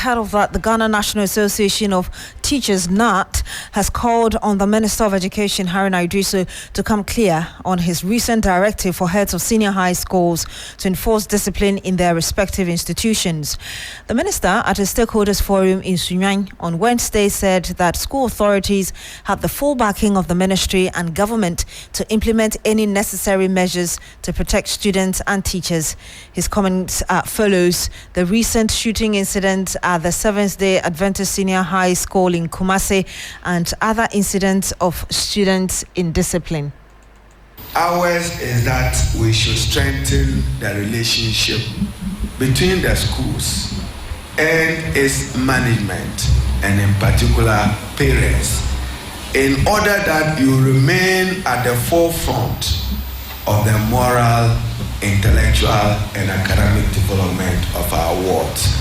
Head of that, the Ghana National Association of Teachers, GNAT, has called on the Minister of Education, Haruna Iddrisu, to come clear on his recent directive for heads of senior high schools to enforce discipline in their respective institutions. The minister, at a stakeholders forum in Sunyani on Wednesday, said that school authorities have the full backing of the ministry and government to implement any necessary measures to protect students and teachers. His comments follows the recent shooting incident at the Seventh-day Adventist Senior High School in Kumasi and other incidents of students in discipline. Ours is that we should strengthen the relationship between the schools and its management, and in particular parents, in order that you remain at the forefront of the moral, intellectual, and academic development of our wards.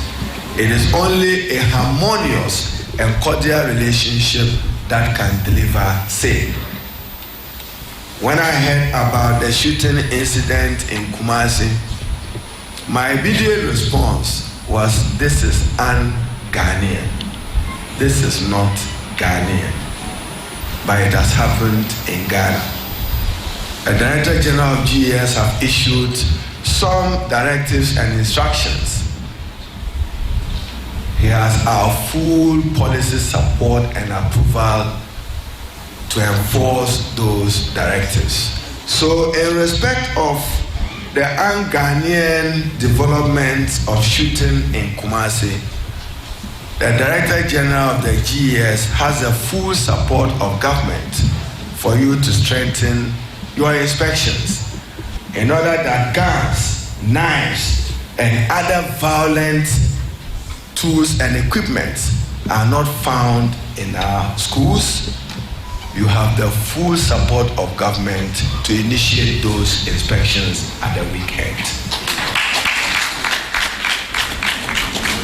It is only a harmonious and cordial relationship that can deliver safety. When I heard about the shooting incident in Kumasi, my immediate response was, this is un-Ghanaian. This is not Ghanaian. But it has happened in Ghana. The Director General of GES have issued some directives and instructions. He has our full policy support and approval to enforce those directives. So in respect of the un-Ghanaian development of shooting in Kumasi, the Director General of the GES has the full support of government for you to strengthen your inspections in order that guns, knives, and other violent tools and equipment are not found in our schools. You have the full support of government to initiate those inspections at the weekend.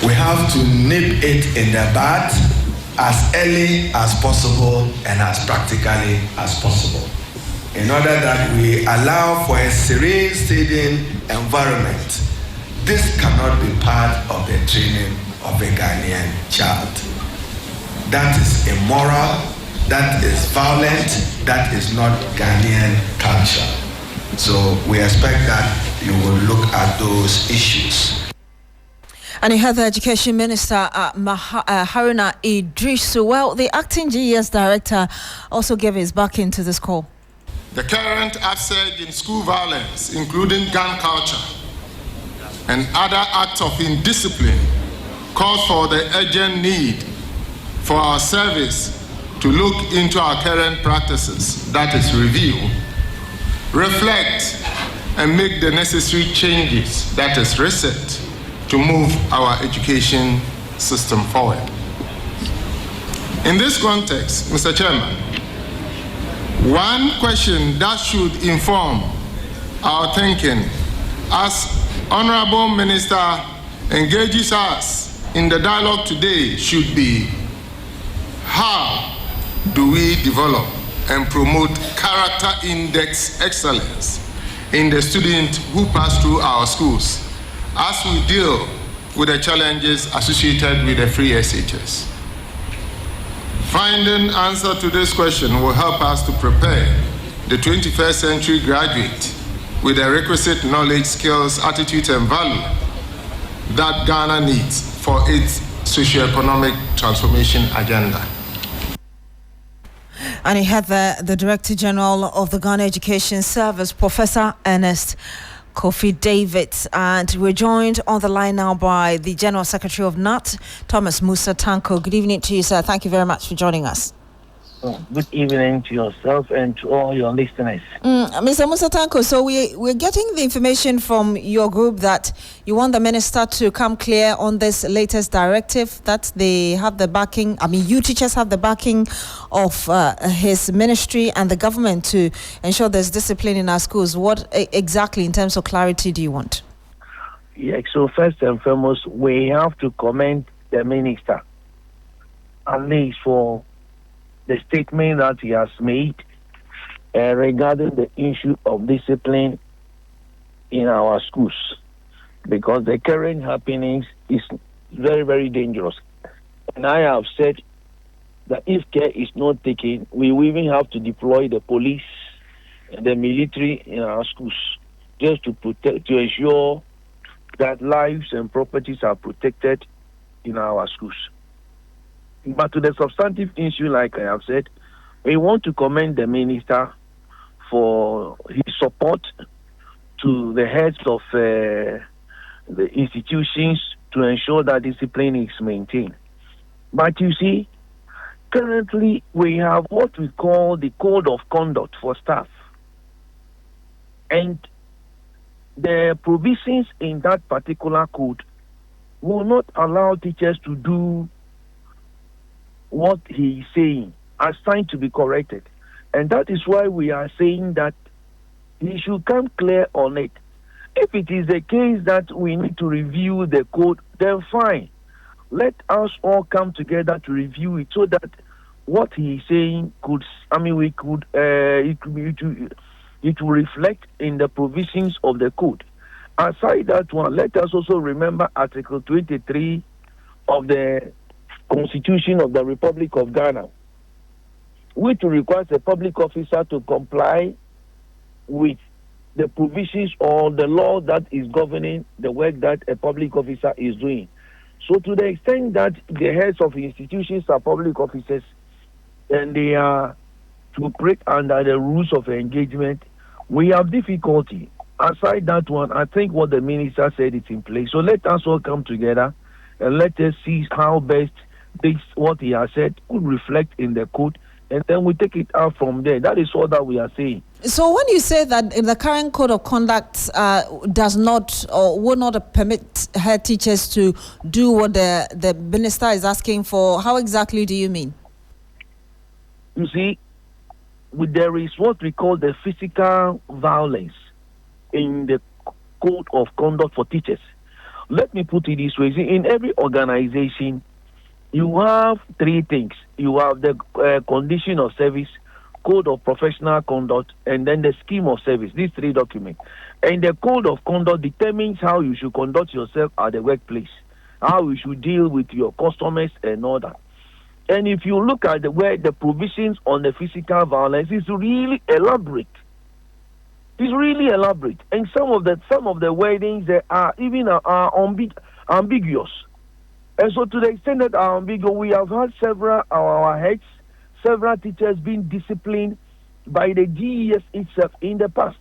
We have to nip it in the bud as early as possible and as practically as possible, in order that we allow for a serene student environment. This cannot be part of the training of a Ghanaian child. That is immoral, that is violent, that is not Ghanaian culture. So we expect that you will look at those issues. And you heard the Education Minister, Haruna Iddrisu. Well, the acting GES director also gave his backing to this call. The current upsurge in school violence, including gun culture and other acts of indiscipline, calls for the urgent need for our service to look into our current practices, that is, review, reflect, and make the necessary changes, that is, reset, to move our education system forward. In this context, Mr. Chairman, one question that should inform our thinking as Honorable Minister engages us in the dialogue today should be, how do we develop and promote character index excellence in the students who pass through our schools as we deal with the challenges associated with the free SHS? Finding answer to this question will help us to prepare the 21st century graduate with the requisite knowledge, skills, attitudes, and value that Ghana needs for its socio-economic transformation agenda. And he had the Director General of the Ghana Education Service, Professor Ernest Kofi Davids, and we're joined on the line now by the General Secretary of GNAT, Thomas Musa Tanko. Good evening to you, sir. Thank you very much for joining us. Good evening to yourself and to all your listeners. Mr. Musa Tanko, so we're getting the information from your group that you want the minister to come clear on this latest directive, that they have the backing, you teachers have the backing of his ministry and the government to ensure there's discipline in our schools. What exactly, in terms of clarity, do you want? Yeah, so first and foremost, we have to commend the minister, at least for the statement that he has made regarding the issue of discipline in our schools, because the current happenings is very, very dangerous. And I have said that if care is not taken, we will even have to deploy the police and the military in our schools just to protect, to ensure that lives and properties are protected in our schools. But to the substantive issue, like I have said, we want to commend the minister for his support to the heads of the institutions to ensure that discipline is maintained. But you see, currently we have what we call the code of conduct for staff. And the provisions in that particular code will not allow teachers to do what he is saying as trying to be corrected. And that is why we are saying that he should come clear on it. If it is the case that we need to review the code, then fine. Let us all come together to review it so that what he is saying could, it will reflect in the provisions of the code. Aside that one, let us also remember Article 23 of the Constitution of the Republic of Ghana, which requires a public officer to comply with the provisions or the law that is governing the work that a public officer is doing. So to the extent that the heads of institutions are public officers and they are to operate under the rules of engagement, we have difficulty. Aside that one, I think what the minister said is in place. So let us all come together and let us see how best this, what he has said, could reflect in the code, and then we take it out from there. That is all that we are saying. So when you say that in the current code of conduct does not or will not permit head teachers to do what the minister is asking for, how exactly do you mean? You see, there is what we call the physical violence in the code of conduct for teachers. Let me put it this way. See, in every organization, you have three things. You have the condition of service, code of professional conduct, and then the scheme of service. These three documents. And the code of conduct determines how you should conduct yourself at the workplace, how you should deal with your customers and all that. And if you look at where the provisions on the physical violence is really elaborate. It's really elaborate. And some of the wordings that are even ambiguous. And so to the extent that are ambiguous, we have had our heads, several teachers being disciplined by the GES itself in the past.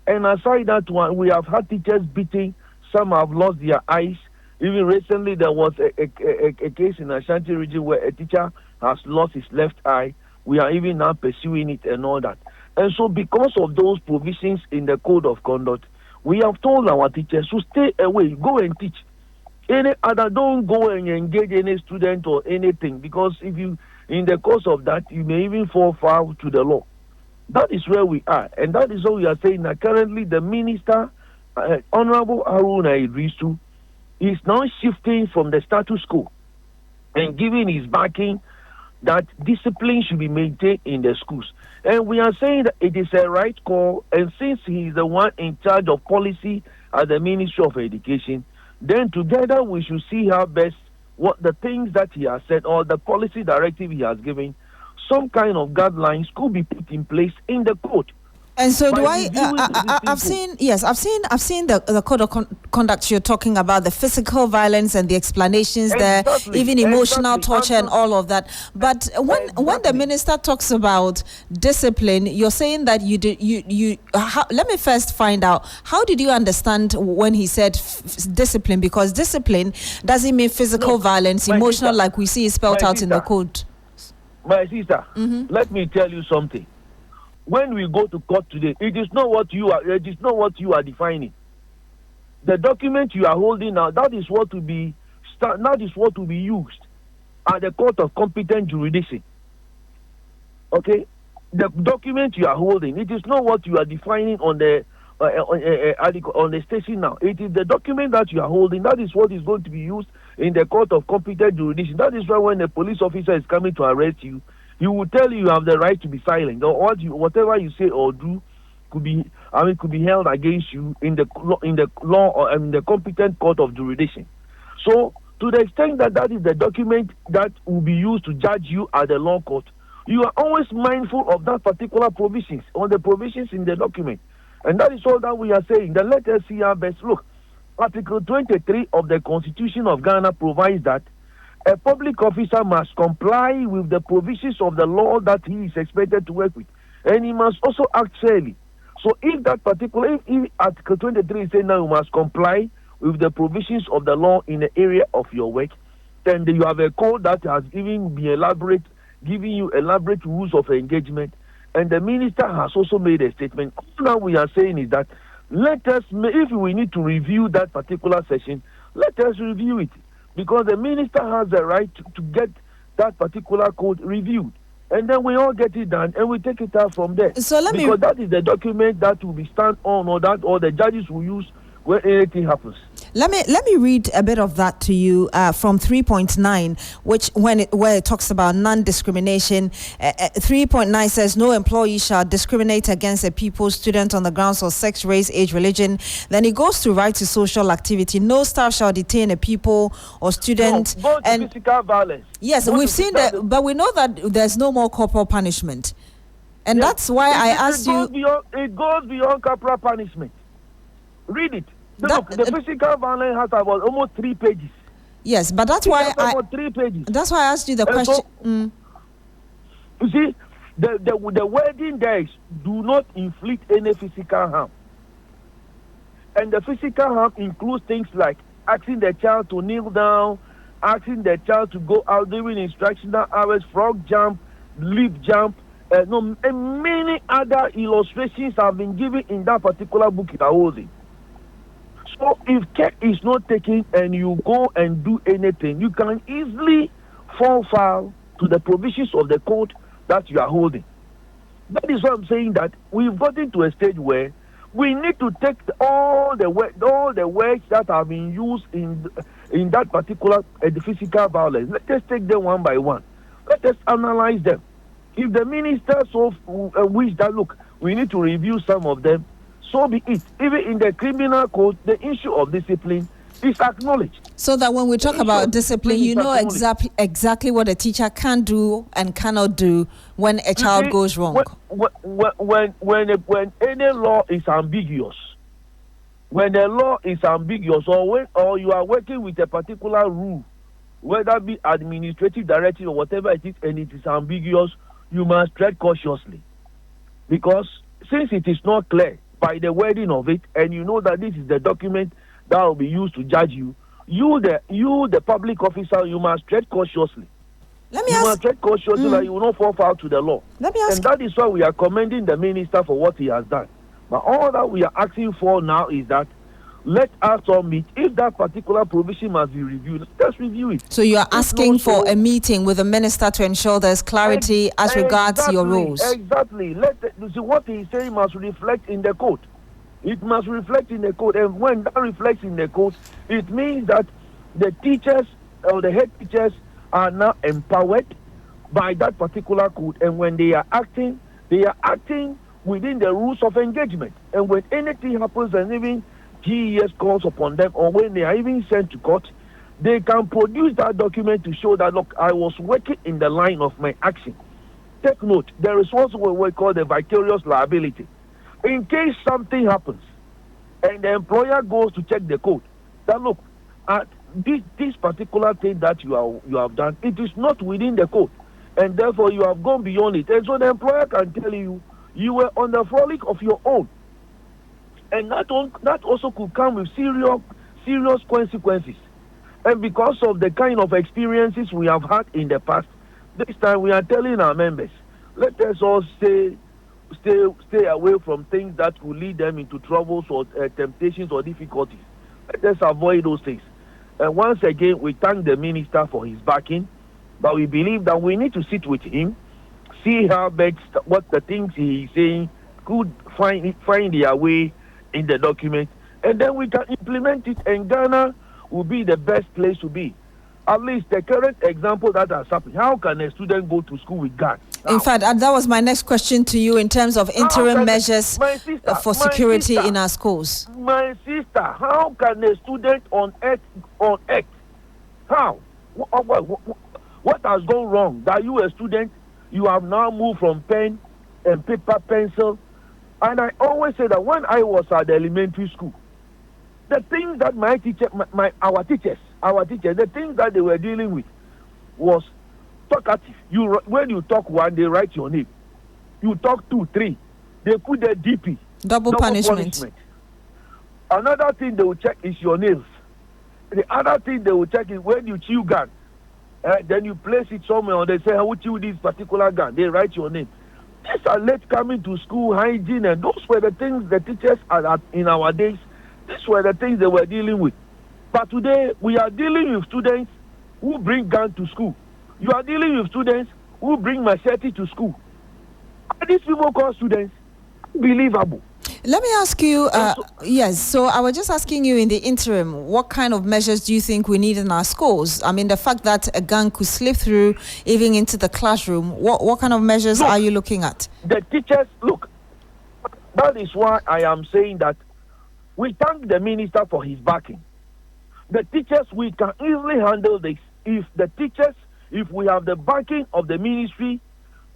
And aside that one, we have had teachers beating, some have lost their eyes. Even recently, there was a case in Ashanti region where a teacher has lost his left eye. We are even now pursuing it and all that. And so because of those provisions in the code of conduct, we have told our teachers to stay away, go and teach. Don't go and engage any student or anything, because if you, in the course of that, you may even fall foul to the law. That is where we are. And that is what we are saying that currently the minister, Honorable Haruna Idrisu, is now shifting from the status quo and giving his backing that discipline should be maintained in the schools. And we are saying that it is a right call, and since he is the one in charge of policy at the Ministry of Education, then together we should see how best what the things that he has said or the policy directive he has given, some kind of guidelines could be put in place in the code. And so do I've seen the code of conduct you're talking about, the physical violence and the explanations there, even emotional torture and all of that. But when the minister talks about discipline, you're saying that let me first find out, how did you understand when he said discipline? Because discipline doesn't mean physical violence, emotional, sister, like we see spelled out in the code. My sister, let me tell you something. When we go to court today, it is not what you are defining. The document you are holding now, that is what will be used at the court of competent jurisdiction. Okay, the document you are holding, it is not what you are defining on the station now. It is the document that you are holding. That is what is going to be used in the court of competent jurisdiction. That is why when a police officer is coming to arrest you, he will tell you have the right to be silent, or whatever you say or do could be held against you in the law or in the competent court of jurisdiction. So to the extent that that is the document that will be used to judge you at the law court, you are always mindful of that particular provisions, on the provisions in the document. And that is all that we are saying. Then let us see our best. Look, Article 23 of the Constitution of Ghana provides that a public officer must comply with the provisions of the law that he is expected to work with. And he must also act fairly. So if that particular, if Article 23 is saying now you must comply with the provisions of the law in the area of your work, then you have a code that has even been elaborate, giving you elaborate rules of engagement. And the minister has also made a statement. All now we are saying is that let us, if we need to review that particular session, let us review it. Because the minister has the right to get that particular code reviewed. And then we all get it done and we take it out from there. So because that is the document that will be stand on, or that or the judges will use when anything happens. Let me read a bit of that to you from 3.9, where it talks about non-discrimination. 3.9 says no employee shall discriminate against a people, student on the grounds of sex, race, age, religion. Then it goes to right to social activity. No staff shall detain a people or student. No, and physical violence. Yes, we've seen that, but we know that there's no more corporal punishment, and that's why I asked you. It goes beyond corporal punishment. Read it. Look, the physical violence has about almost 3 pages. Yes, but that's why about 3 pages. That's why I asked you the question. You see, the wording there is do not inflict any physical harm. And the physical harm includes things like asking the child to kneel down, asking the child to go out during instructional hours, frog jump, leap jump, and many other illustrations have been given in that particular book you are holding. So if care is not taken and you go and do anything, you can easily fall foul to the provisions of the code that you are holding. That is why I'm saying that we've gotten to a stage where we need to take all the words that have been used in that particular physical violence. Let us take them one by one. Let us analyze them. If the minister so wish that, look, we need to review some of them, so be it. Even in the criminal code, the issue of discipline is acknowledged. So that when we talk about discipline, you know exactly what a teacher can do and cannot do when a child goes wrong. When any law is ambiguous, when the law is ambiguous, or you are working with a particular rule, whether it be administrative directive or whatever it is, and it is ambiguous, you must tread cautiously. Because since it is not clear by the wording of it, and you know that this is the document that will be used to judge you, the public officer, you must tread cautiously. You must tread cautiously that you will not fall foul to the law. And that is why we are commending the minister for what he has done. But all that we are asking for now is that let us all meet. If that particular provision must be reviewed, let's review it. So you are asking for a meeting with the minister to ensure there's clarity as regards your rules. Exactly. What he is saying must reflect in the code. It must reflect in the code. And when that reflects in the code, it means that the teachers or the head teachers are now empowered by that particular code. And when they are acting within the rules of engagement. And when anything happens and even GES calls upon them, or when they are even sent to court, they can produce that document to show that, look, I was working in the line of my action. Take note, there is also what we call the vicarious liability. In case something happens and the employer goes to check the code, that look, this particular thing that you have done, it is not within the code, and therefore you have gone beyond it. And so the employer can tell you were on the frolic of your own. And that also could come with serious consequences. And because of the kind of experiences we have had in the past, this time we are telling our members, let us all stay away from things that could lead them into troubles or temptations or difficulties. Let us avoid those things. And once again, we thank the minister for his backing, but we believe that we need to sit with him, see how best what the things he is saying could find their way in the document, and then we can implement it, and Ghana will be the best place to be. At least the current example that has happened, how can a student go to school with guns? In fact, that was my next question to you in terms of interim measures for security in our schools. My sister, how can a student on earth, How? What has gone wrong? That you, a student, you have now moved from pen and paper, pencil. And I always say that when I was at the elementary school, the things that our teachers, the things that they were dealing with was talkative. When you talk one, they write your name. You talk 2, 3, they put the DP. Double punishment. Another thing they will check is your nails. The other thing they will check is when you chew gun. Then you place it somewhere, or they say, "How chew this particular gun?" They write your name. These are late coming to school, hygiene, and those were the things the teachers in our days. These were the things they were dealing with. But today, we are dealing with students who bring gun to school. You are dealing with students who bring machete to school. Are these people called students? Unbelievable. Let me ask you, yes, so I was just asking you in the interim, what kind of measures do you think we need in our schools? I mean, the fact that a gun could slip through even into the classroom, what kind of measures are you looking at? The teachers, that is why I am saying that we thank the minister for his backing. The teachers, we can easily handle this. If we have the backing of the ministry,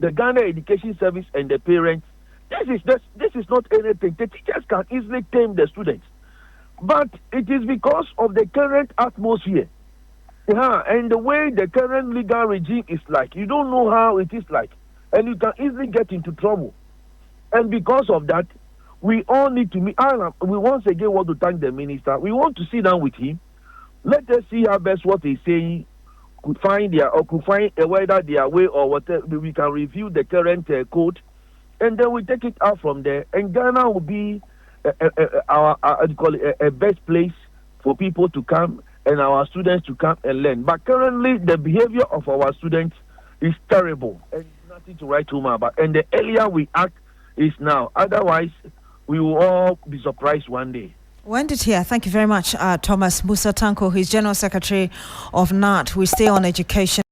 the Ghana Education Service, and the parents, this is not anything. The teachers can easily tame the students. But it is because of the current atmosphere. And the way the current legal regime is like. You don't know how it is like. And you can easily get into trouble. And because of that, we all need to meet. We once again want to thank the minister. We want to sit down with him. Let us see how best what he's saying could find whether their way or whatever. We can review the current code. And then we take it out from there, and Ghana will be a best place for people to come and our students to come and learn. But currently, the behavior of our students is terrible, and nothing to write home about. And the earlier we act is now. Otherwise, we will all be surprised one day. We'll end it here. Thank you very much, Thomas Musa Tanko, who is General Secretary of GNAT. We stay on education.